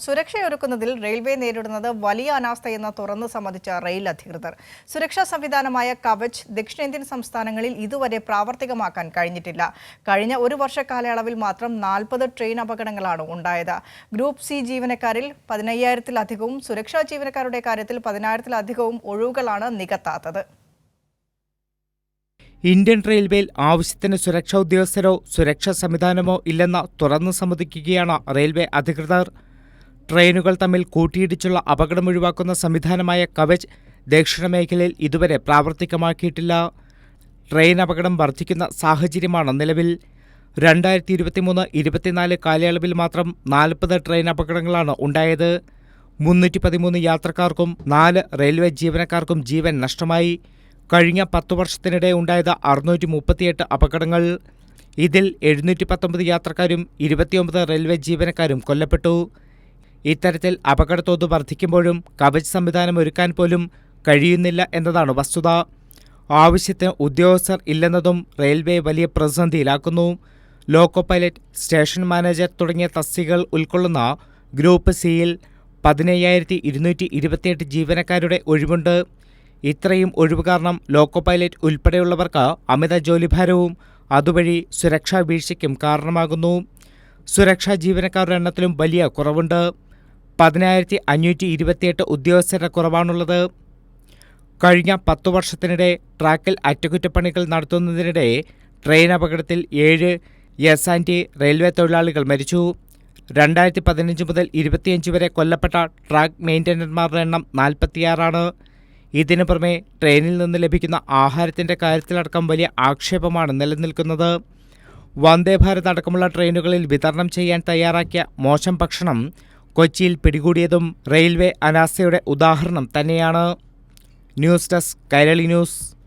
സുരക്ഷയൊരുക്കുന്നതിൽ railway നേരിടുന്നത് വലിയ അനാസ്ഥയെന്ന് തുറന്നു സമ്മതിച്ച റെയിൽ അധികൃതർ. സുരക്ഷാ സംവിധാനമായ കവച് ദക്ഷിണേന്ത്യൻ സംസ്ഥാനങ്ങളിൽ ഇതുവരെ പ്രാവർത്തികമാക്കാൻ കഴിഞ്ഞിട്ടില്ല. കഴിഞ്ഞ ഒരു വർഷ കാലയളവിൽ മാത്രം 40 ട്രെയിൻ അപകടങ്ങളാണ് ഉണ്ടായത്. ഗ്രൂപ്പ് സി ജീവനക്കാരിൽ 15,000-ത്തിലധികവും സുരക്ഷാ ജീവനക്കാരുടെ കാര്യത്തിൽ 10,000-ത്തിലധികവും ഒഴിവുകളാണ് നികത്താത്തത്. ഇന്ത്യൻ റെയിൽവേയിൽ ആവശ്യത്തിന് സുരക്ഷാ ഉദ്യോഗസ്ഥരോ സുരക്ഷാ സംവിധാനമോ ഇല്ലെന്ന് തുറന്നു സമ്മതിക്കുകയാണ് റെയിൽവേ അധികൃതർ. ട്രെയിനുകൾ തമ്മിൽ കൂട്ടിയിടിച്ചുള്ള അപകടം ഒഴിവാക്കുന്ന സംവിധാനമായ കവച് ദക്ഷിണ മേഖലയിൽ ഇതുവരെ പ്രാവർത്തികമാക്കിയിട്ടില്ല. ട്രെയിൻ അപകടം വർദ്ധിക്കുന്ന സാഹചര്യമാണ് നിലവിൽ. 2023-24 കാലയളവിൽ മാത്രം 40 ട്രെയിൻ അപകടങ്ങളാണ് ഉണ്ടായത്. 313 യാത്രക്കാർക്കും 4 റെയിൽവേ ജീവനക്കാർക്കും ജീവൻ നഷ്ടമായി. കഴിഞ്ഞ 10 വർഷത്തിനിടെ ഉണ്ടായത് 638 അപകടങ്ങൾ. ഇതിൽ 719 യാത്രക്കാരും 29 റെയിൽവേ ജീവനക്കാരും കൊല്ലപ്പെട്ടു. ഇത്തരത്തിൽ അപകടത്തോത് വർദ്ധിക്കുമ്പോഴും കവച് സംവിധാനം ഒരുക്കാൻ പോലും കഴിയുന്നില്ല എന്നതാണ് വസ്തുത. ആവശ്യത്തിന് ഉദ്യോഗസ്ഥർ ഇല്ലെന്നതും റെയിൽവേ വലിയ പ്രതിസന്ധിയിലാക്കുന്നു. ലോക്കോ പൈലറ്റ്, സ്റ്റേഷൻ മാനേജർ തുടങ്ങിയ തസ്തികകൾ ഉൾക്കൊള്ളുന്ന ഗ്രൂപ്പ് സിയിൽ 15,228 ജീവനക്കാരുടെ ഒഴിവുണ്ട്. ഇത്രയും ഒഴിവ് കാരണം ലോക്കോ പൈലറ്റ് ഉൾപ്പെടെയുള്ളവർക്ക് അമിത ജോലിഭാരവും അതുവഴി സുരക്ഷാ വീഴ്ചയ്ക്കും കാരണമാകുന്നു. സുരക്ഷാ ജീവനക്കാരുടെ എണ്ണത്തിലും വലിയ കുറവുണ്ട്. 10,528 ഉദ്യോഗസ്ഥരുടെ കുറവാണുള്ളത്. കഴിഞ്ഞ 10 വർഷത്തിനിടെ ട്രാക്കിൽ അറ്റകുറ്റപ്പണികൾ നടത്തുന്നതിനിടെ ട്രെയിൻ അപകടത്തിൽ 7 എസ്&ടി റെയിൽവേ തൊഴിലാളികൾ മരിച്ചു. 2015 മുതൽ 25 വരെ കൊല്ലപ്പെട്ട ട്രാക്ക് മെയിൻ്റനർമാരുടെ എണ്ണം 46 ഇതിനു പുറമെ ട്രെയിനിൽ നിന്ന് ലഭിക്കുന്ന ആഹാരത്തിൻ്റെ കാര്യത്തിലടക്കം വലിയ ആക്ഷേപമാണ് നിലനിൽക്കുന്നത്. വന്ദേ ഭാരത് അടക്കമുള്ള ട്രെയിനുകളിൽ വിതരണം ചെയ്യാൻ തയ്യാറാക്കിയ മോശം ഭക്ഷണം കൊച്ചിയിൽ പിടികൂടിയതും റെയിൽവേ അനാസ്ഥയുടെ ഉദാഹരണം തന്നെയാണ്. News desk Kairali news.